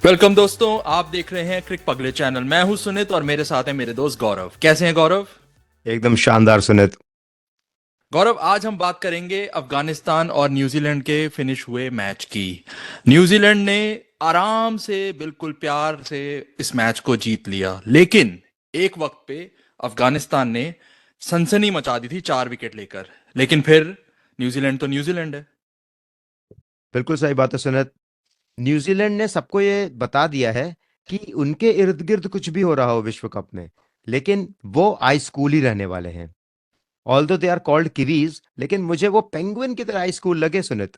Welcome दोस्तों, आप देख रहे हैं क्रिक पगले चैनल। मैं हूं सुनित और मेरे साथ है मेरे दोस्त गौरव। कैसे हैं गौरव? एकदम शानदार सुनित। गौरव, आज हम बात करेंगे अफगानिस्तान और न्यूजीलैंड के फिनिश हुए मैच की। न्यूजीलैंड ने आराम से, बिल्कुल प्यार से इस मैच को जीत लिया, लेकिन एक वक्त पे अफगानिस्तान ने सनसनी मचा दी थी 4 विकेट लेकर। लेकिन फिर न्यूजीलैंड तो न्यूजीलैंड है। बिल्कुल सही बात है सुनित। न्यूजीलैंड ने सबको ये बता दिया है कि उनके इर्द गिर्द कुछ भी हो रहा हो विश्व कप में, लेकिन वो आइस कूल ही रहने वाले हैं। Although they are called Kiwis, लेकिन मुझे वो पेंगुइन की तरह आइस कूल लगे सुनित।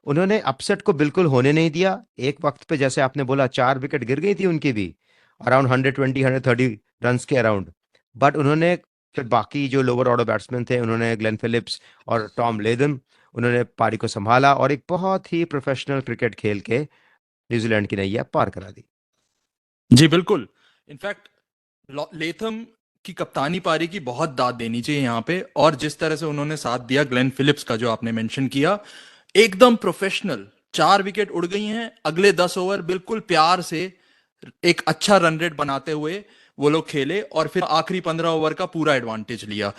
उन्होंने अपसेट को बिल्कुल होने नहीं दिया। एक वक्त पे जैसे आपने बोला 4 विकेट गिर गई थी उनकी भी, अराउंड 120 130 रन के अराउंड। बट उन्होंने फिर बाकी जो लोअर ऑर्डर बैट्समैन थे, उन्होंने ग्लेन फिलिप्स और टॉम लेदन, उन्होंने पारी को संभाला और एक बहुत ही प्रोफेशनल क्रिकेट खेल के न्यूजीलैंड की नैया पार करा दी। जी बिल्कुल। इनफैक्ट लेथम की कप्तानी पारी की बहुत दाद देनी चाहिए यहाँ पे। और जिस तरह से उन्होंने साथ दिया ग्लेन फिलिप्स का, जो आपने मेंशन किया, एकदम प्रोफेशनल। 4 विकेट उड़ गई हैं, अगले 10 ओवर बिल्कुल प्यार से एक अच्छा रन रेट बनाते हुए वो लोग खेले और फिर आखिरी 15 ओवर का पूरा एडवांटेज लिया।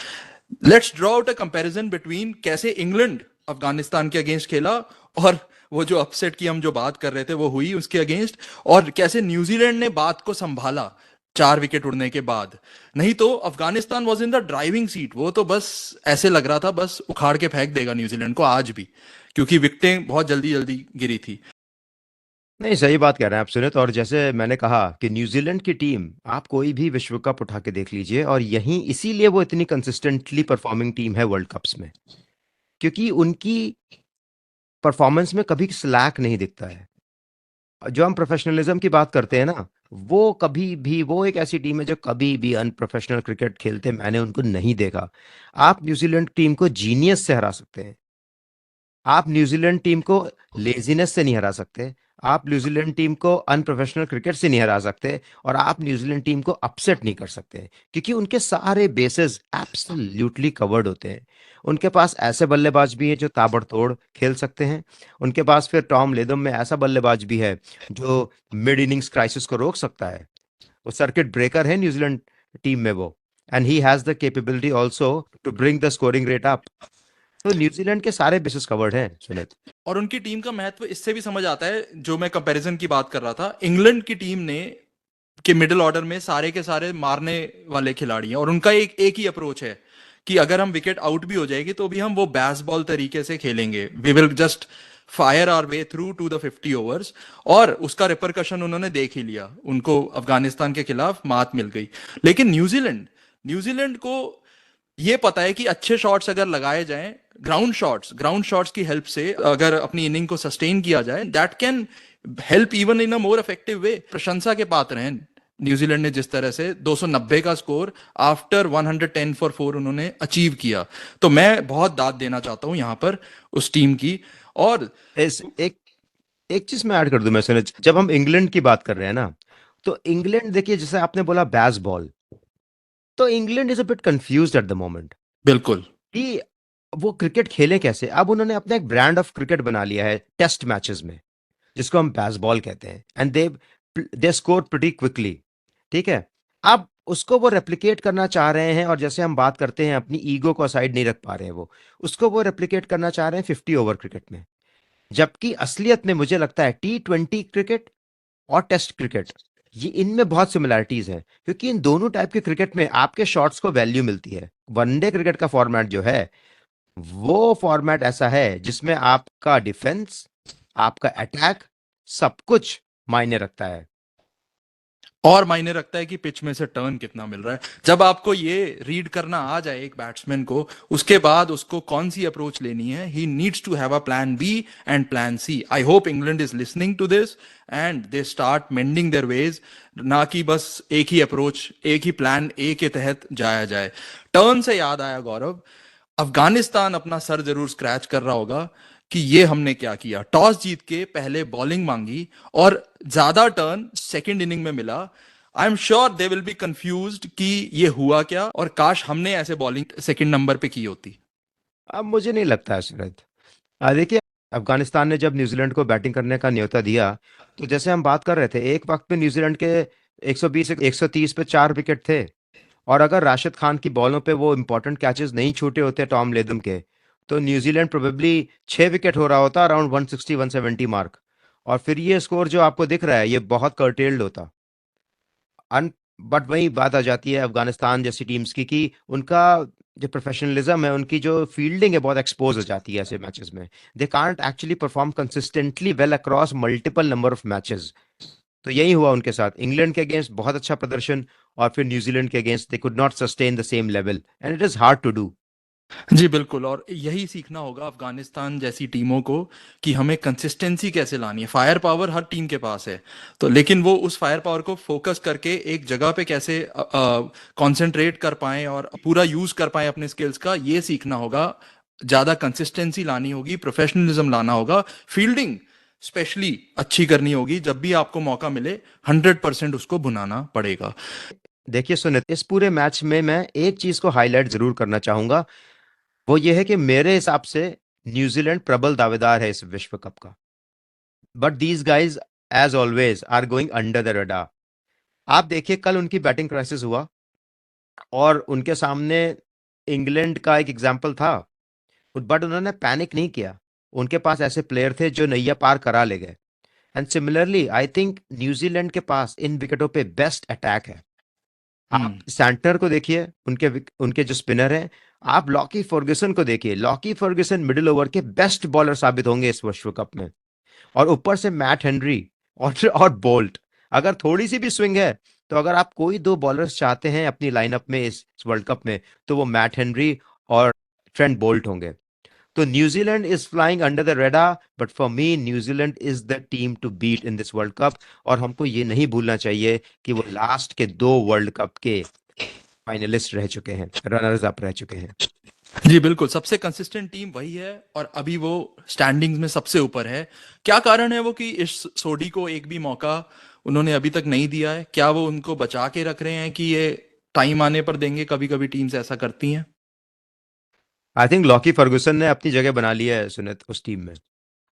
Let's draw out a comparison between कैसे इंग्लैंड अफगानिस्तान के अगेंस्ट खेला और वो जो अपसेट की हम जो बात कर रहे थे वो हुई उसके अगेंस्ट, और कैसे न्यूजीलैंड ने बात को संभाला 4 विकेट उड़ने के बाद। नहीं तो Afghanistan was in the driving seat. वो तो बस ऐसे लग रहा था बस उखाड़ के फेंक देगा न्यूजीलैंड को आज भी, क्योंकि विकेटें बहुत जल्दी जल्दी गिरी थी। नहीं, सही बात कह रहे हैं आप सुनित। और जैसे मैंने कहा कि न्यूजीलैंड की टीम, आप कोई भी विश्व कप उठा के देख लीजिए, और यहीं इसीलिए वो इतनी कंसिस्टेंटली परफॉर्मिंग टीम है वर्ल्ड कप्स में, क्योंकि उनकी परफॉर्मेंस में कभी स्लैक नहीं दिखता है। जो हम प्रोफेशनलिज्म की बात करते हैं ना, वो कभी भी, वो एक ऐसी टीम है जो कभी भी अनप्रोफेशनल क्रिकेट खेलते मैंने उनको नहीं देखा। आप न्यूजीलैंड टीम को जीनियस से हरा सकते हैं, आप न्यूजीलैंड टीम को लेजीनेस से नहीं हरा सकते, आप न्यूजीलैंड टीम को अनप्रोफेशनल क्रिकेट से नहीं हरा सकते, और आप न्यूजीलैंड टीम को अपसेट नहीं कर सकते, क्योंकि उनके सारे बेसेस एब्सोल्युटली कवर्ड होते हैं। उनके पास ऐसे बल्लेबाज भी हैं जो ताबड़तोड़ खेल सकते हैं। उनके पास फिर टॉम लेदम में ऐसा बल्लेबाज भी है जो मिड इनिंग्स क्राइसिस को रोक सकता है। वो सर्किट ब्रेकर है न्यूजीलैंड टीम में वो, and he has the capability also to bring the scoring rate up. तो न्यूजीलैंड के सारे बेसिस कवर्ड हैं सुनीत। और उनकी टीम का महत्व इससे भी समझ आता है, जो मैं कंपैरिजन की बात कर रहा था। इंग्लैंड की टीम ने के मिडिल ऑर्डर में सारे के सारे मारने वाले खिलाड़ी हैं, और उनका एक एक ही अप्रोच है कि अगर हम विकेट आउट भी हो जाएगी तो भी हम वो बैस बॉल तरीके से खेलेंगे। We will just fire our way through to the 50 overs. और उसका रिपरकशन उन्होंने देख ही लिया, उनको अफगानिस्तान के खिलाफ मात मिल गई। लेकिन न्यूजीलैंड न्यूजीलैंड को ये पता है कि अच्छे शॉट्स अगर लगाए जाएं, ग्राउंड शॉट्स की हेल्प से अगर अपनी इनिंग को सस्टेन किया जाए, that can help even in a more effective way. प्रशंसा के पात्र हैं न्यूजीलैंड ने जिस तरह से 290 का स्कोर आफ्टर 110 फॉर 4 उन्होंने अचीव किया। तो मैं बहुत दाद देना चाहता हूं यहां पर उस टीम की। और इस एक एक चीज मैं ऐड कर दूं मैं सुनीत, जब हम इंग्लैंड की बात कर रहे हैं ना, तो इंग्लैंड देखिए, जैसे आपने बोला बैस बॉल, तो England is a bit confused at the moment बिल्कुल। कि वो क्रिकेट खेले कैसे। अब उन्होंने अपना एक ब्रांड ऑफ क्रिकेट बना लिया है टेस्ट मैचेस में, जिसको हम बेसबॉल कहते हैं, and they score pretty quickly. ठीक है। अब उसको वो रेप्लिकेट करना चाह रहे हैं, और जैसे हम बात करते हैं अपनी ईगो को साइड नहीं रख पा रहे हैं, वो उसको वो रेप्लिकेट करना चाह रहे हैं 50 ओवर क्रिकेट में। जबकि असलियत में मुझे लगता है T20 क्रिकेट और टेस्ट क्रिकेट, ये इनमें बहुत सिमिलैरिटीज हैं, क्योंकि इन दोनों टाइप के क्रिकेट में आपके शॉट्स को वैल्यू मिलती है। वनडे क्रिकेट का फॉर्मेट जो है, वो फॉर्मेट ऐसा है जिसमें आपका डिफेंस, आपका अटैक, सब कुछ मायने रखता है। और मायने रखता है कि पिच में से टर्न कितना मिल रहा है। जब आपको ये रीड करना आ जाए एक बैट्समैन को, उसके बाद उसको कौन सी अप्रोच लेनी है, he needs to have a plan B and plan C. I hope England is listening to this and they start mending their ways. ना कि बस एक ही अप्रोच, एक ही प्लान ए के तहत जाया जाए। टर्न से याद आया गौरव, अफगानिस्तान अपना सर जरूर स्क्रैच कर रहा होगा कि ये हमने क्या किया। टॉस जीत के पहले बॉलिंग मांगी और ज्यादा टर्न सेकंड इनिंग में मिला। I am sure they will be confused कि ये हुआ क्या, और काश हमने ऐसे बॉलिंग सेकंड नंबर पे की होती। अब मुझे नहीं लगता है सूरज। देखिए, अफगानिस्तान ने जब न्यूजीलैंड को बैटिंग करने का न्योता दिया, तो जैसे हम बात कर रहे थे, एक वक्त पे न्यूजीलैंड के 120 130 पे 4 विकेट थे। और अगर राशिद खान की बॉलों पे वो इंपॉर्टेंट कैचेस नहीं छूटे होते टॉम लेदम के, तो न्यूजीलैंड प्रोबेबली 6 विकेट हो रहा होता अराउंड 160 170 मार्क। और फिर ये स्कोर जो आपको दिख रहा है ये बहुत कर्टेल्ड होता। अन बट वही बात आ जाती है अफगानिस्तान जैसी टीम्स की, कि उनका जो प्रोफेशनलिज्म है, उनकी जो फील्डिंग है, बहुत एक्सपोज हो जाती है ऐसे मैचेस में। They can't actually perform consistently well across multiple number of matches. तो यही हुआ उनके साथ, इंग्लैंड के अगेंस्ट बहुत अच्छा प्रदर्शन, और फिर न्यूजीलैंड के against they could not sustain the same level, and it is hard to do. जी बिल्कुल, और यही सीखना होगा अफगानिस्तान जैसी टीमों को कि हमें कंसिस्टेंसी कैसे लानी है। फायर पावर हर टीम के पास है, तो लेकिन वो उस फायर पावर को फोकस करके एक जगह पे कैसे कंसंट्रेट कर पाएं और पूरा यूज कर पाएं अपने स्किल्स का, ये सीखना होगा। ज्यादा कंसिस्टेंसी लानी होगी, प्रोफेशनलिज्म लाना होगा, फील्डिंग स्पेशली अच्छी करनी होगी। जब भी आपको मौका मिले 100% उसको भुनाना पड़ेगा। देखिए सुनित, इस पूरे मैच में मैं एक चीज को हाईलाइट जरूर करना चाहूंगा। वो ये है कि मेरे हिसाब से न्यूजीलैंड प्रबल दावेदार है इस विश्व कप का। But these guys as always are going under the radar. आप देखिए, कल उनकी बैटिंग क्राइसिस हुआ, और उनके सामने इंग्लैंड का एक एग्जाम्पल था, बट उन्होंने पैनिक नहीं किया। उनके पास ऐसे प्लेयर थे जो नैया पार करा ले गए। And similarly I think New Zealand के पास इन विकेटों पे बेस्ट अटैक है। आप हम्म। सैंटनर को देखिए, उनके जो स्पिनर हैं। आप लॉकी फर्ग्यूसन को देखिए, लॉकी फर्ग्यूसन मिडिल ओवर के बेस्ट बॉलर साबित होंगे इस विश्व कप में। और ऊपर से मैट हेनरी और बोल्ट। अगर थोड़ी सी भी स्विंग है, तो अगर आप कोई दो बॉलर्स चाहते हैं अपनी लाइनअप में इस वर्ल्ड कप में, तो वो मैट हेनरी और ट्रेंट बोल्ट होंगे। तो New Zealand is flying under the radar, but for me New Zealand is the team to beat in this world cup. और हमको ये नहीं भूलना चाहिए कि वो लास्ट के 2 वर्ल्ड कप के फाइनलिस्ट रह चुके हैं, रनर्स अप रह चुके हैं। जी बिल्कुल, सबसे कंसिस्टेंट टीम वही है और अभी वो स्टैंडिंग्स में सबसे ऊपर है। क्या कारण है वो कि इस सोडी को एक भी मौका उन्होंने अभी तक नहीं दिया है? क्या वो उनको बचा के रख रहे हैं कि ये टाइम आने पर देंगे? कभी कभी टीम्स ऐसा करती हैं। आई थिंक लॉकी फर्गुसन ने अपनी जगह बना लिया है सुनित उस टीम में,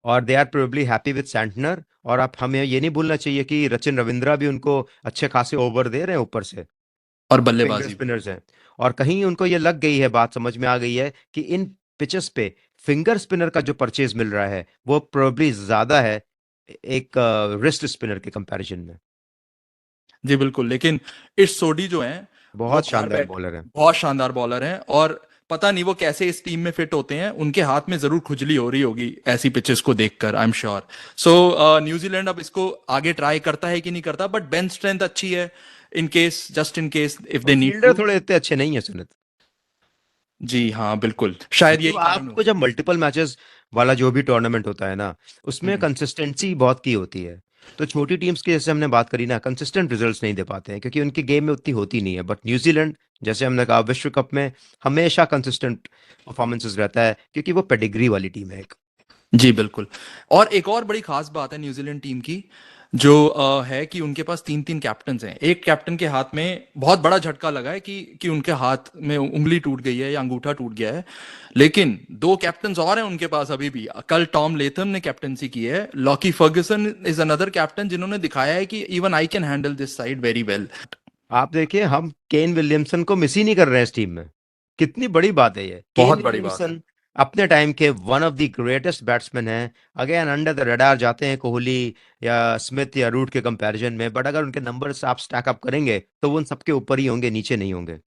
और they are probably happy with Santner. और आप हमें ये नहीं भूलना चाहिए कि रचिन रविंद्रा भी उनको अच्छे खासे ओवर दे रहे हैं ऊपर से। और फिंगर बल्लेबाजी भी। स्पिनर्स हैं। और कहीं उनको ये लग गई है, बात समझ में आ गई है कि इन पिचेस पे फिंगर स्पिनर का जो परचेज मिल रहा है वो प्रोबेबली ज्यादा है एक रिस्ट स्पिनर के कंपैरिजन में। जी बिल्कुल, लेकिन इस सोडी जो है वो बहुत बाहर शानदार बैठ बॉलर है। बहुत शानदार बॉलर हैं, और पता नहीं वो कैसे इस टीम में फिट होते हैं। उनके हाथ में जरूर खुजली हो रही होगी ऐसी पिचेस को देखकर, I am sure. So New Zealand अब इसको आगे ट्राई करता है कि नहीं करता, बट बेंच स्ट्रेंथ अच्छी है in case, just in case if और दे नीड फील्डर टू। थोड़े इतने अच्छे नहीं है सुनित। जी हाँ बिल्कुल, शायद मतलब यही कारण आपको हो। जब मल्टीपल मैचेस वाला जो भी टूर्नामेंट होता है ना, उसमें हम्म। कंसिस्टेंसी बहुत की होती है। तो छोटी टीम्स की जैसे हमने बात करी ना, कंसिस्टेंट रिजल्ट्स नहीं दे पाते हैं क्योंकि उनकी गेम में उतनी होती नहीं है। बट न्यूजीलैंड, जैसे हमने कहा, विश्व कप में हमेशा कंसिस्टेंट परफॉर्मेंसेस रहता है क्योंकि वो पेडिग्री वाली टीम है एक। जी बिल्कुल। और एक और बड़ी खास बात है न्यूजीलैंड टीम की, जो है कि उनके पास तीन तीन कैप्टन हैं। एक कैप्टन के हाथ में बहुत बड़ा झटका लगा है कि उनके हाथ में उंगली टूट गई है या अंगूठा टूट गया है, लेकिन दो कैप्टन और हैं उनके पास अभी भी। कल टॉम लेथम ने कैप्टनसी की है, Lockie Ferguson is another captain जिन्होंने दिखाया है कि even I can handle this side very well. आप देखिए, हम केन विलियमसन को मिस ही नहीं कर रहे हैं इस टीम में। कितनी बड़ी बात है ये। केन बहुत बड़ी बात है। विलियमसन अपने टाइम के one of the greatest batsman हैं। अगेन अंडर द रडार जाते हैं कोहली या स्मिथ या रूट के कंपैरिजन में, बट अगर उनके नंबर्स आप स्टैक अप करेंगे तो वो उन सबके ऊपर ही होंगे, नीचे नहीं होंगे।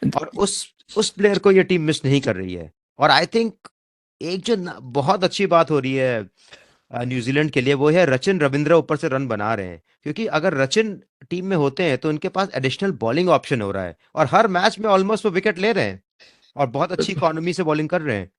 और उस प्लेयर को ये टीम मिस नहीं कर रही है। और आई थिंक एक जो बहुत अच्छी बात हो रही है न्यूजीलैंड के लिए, वो है रचिन रविंद्रा ऊपर से रन बना रहे हैं। क्योंकि अगर रचिन टीम में होते हैं तो उनके पास एडिशनल बॉलिंग ऑप्शन हो रहा है, और हर मैच में ऑलमोस्ट वो विकेट ले रहे हैं और बहुत अच्छी इकोनॉमी से बॉलिंग कर रहे हैं।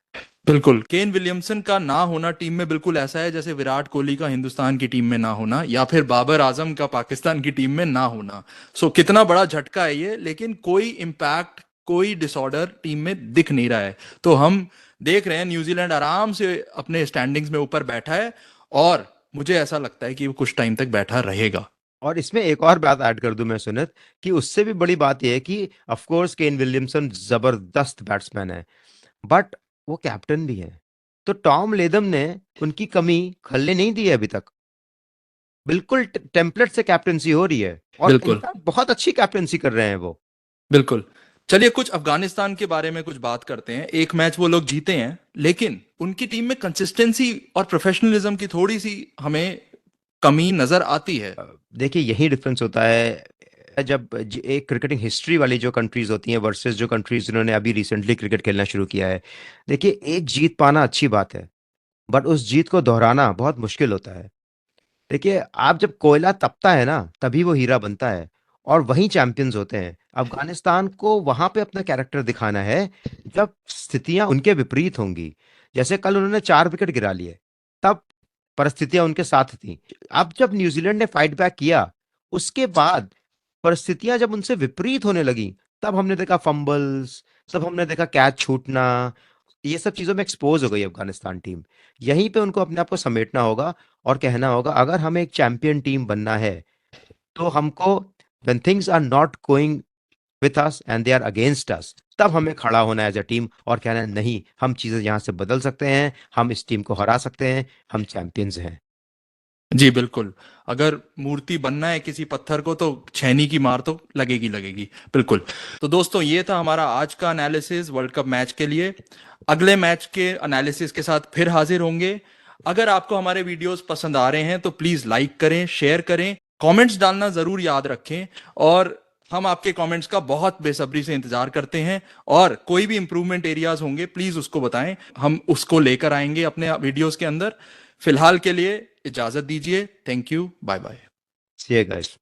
बिल्कुल, केन विलियमसन का ना होना टीम में बिल्कुल ऐसा है जैसे विराट कोहली का हिंदुस्तान की टीम में ना होना या फिर बाबर आजम का पाकिस्तान की टीम में ना होना। सो कितना बड़ा झटका है ये, लेकिन कोई इम्पैक्ट, कोई डिसऑर्डर टीम में दिख नहीं रहा है। तो हम देख रहे हैं न्यूजीलैंड आराम से अपने स्टैंडिंग्स में ऊपर बैठा है, और मुझे ऐसा लगता है कि वो कुछ टाइम तक बैठा रहेगा। और इसमें एक और बात ऐड कर दूं मैं सुनित, कि उससे भी बड़ी बात यह है कि ऑफ कोर्स केन विलियमसन जबरदस्त बैट्समैन है, बट वो कैप्टन भी है। तो टॉम लेदम ने उनकी कमी खलने नहीं दी है अभी तक। बिल्कुल टेम्पलेट से कैप्टेंसी हो रही है, और बिल्कुल इनफैक्ट बहुत अच्छी कैप्टेंसी कर रहे हैं वो। बिल्कुल। चलिए कुछ अफगानिस्तान के बारे में कुछ बात करते हैं। एक मैच वो लोग जीते हैं, लेकिन उनकी टीम में कंसिस्टेंसी और प्रोफेशनलिज्म की थोड़ी सी हमें कमी नजर आती है। देखिए यही डिफरेंस होता है जब एक क्रिकेटिंग हिस्ट्री वाली जो कंट्रीज होती हैं वर्सेस जो कंट्रीज जिन्होंने अभी रिसेंटली क्रिकेट खेलना शुरू किया है। देखिए एक जीत पाना अच्छी बात है, बट उस जीत को दोहराना बहुत मुश्किल होता है। देखिए आप जब कोयला तपता है ना तभी वो हीरा बनता है, और वही चैंपियंस होते हैं। अफगानिस्तान को वहां पे अपना कैरेक्टर दिखाना है जब स्थितियां उनके विपरीत होंगी। जैसे कल उन्होंने 4 विकेट गिरा लिए, तब परिस्थितियां उनके साथ थी। अब जब न्यूजीलैंड ने फाइट बैक किया, उसके बाद परिस्थितियां जब उनसे विपरीत होने लगी, तब हमने देखा फंबल्स, तब हमने देखा कैच छूटना। ये सब चीजों में एक्सपोज हो गई अफगानिस्तान टीम। यहीं पे उनको अपने आप को समेटना होगा और कहना होगा अगर हमें एक चैंपियन टीम बनना है तो हमको when things are not going with us and they are against us, तब हमें खड़ा होना है एज अ टीम और कहना है नहीं, हम चीजें यहाँ से बदल सकते हैं, हम इस टीम को हरा सकते हैं, हम चैंपियंस हैं। जी बिल्कुल। अगर मूर्ति बनना है किसी पत्थर को तो छेनी की मार तो लगेगी लगेगी। बिल्कुल। तो दोस्तों ये था हमारा आज का एनालिसिस वर्ल्ड कप मैच के लिए। अगले मैच के एनालिसिस के साथ फिर हाजिर होंगे। अगर आपको हमारे वीडियोस पसंद आ रहे हैं तो प्लीज लाइक करें, शेयर करें, कमेंट्स डालना जरूर याद रखें, और हम आपके कमेंट्स का बहुत बेसब्री से इंतजार करते हैं। और कोई भी इंप्रूवमेंट एरियाज होंगे प्लीज उसको बताएं, हम उसको लेकर आएंगे अपने वीडियोस के अंदर। फिलहाल के लिए इजाजत दीजिए। Thank you, bye bye. See you guys.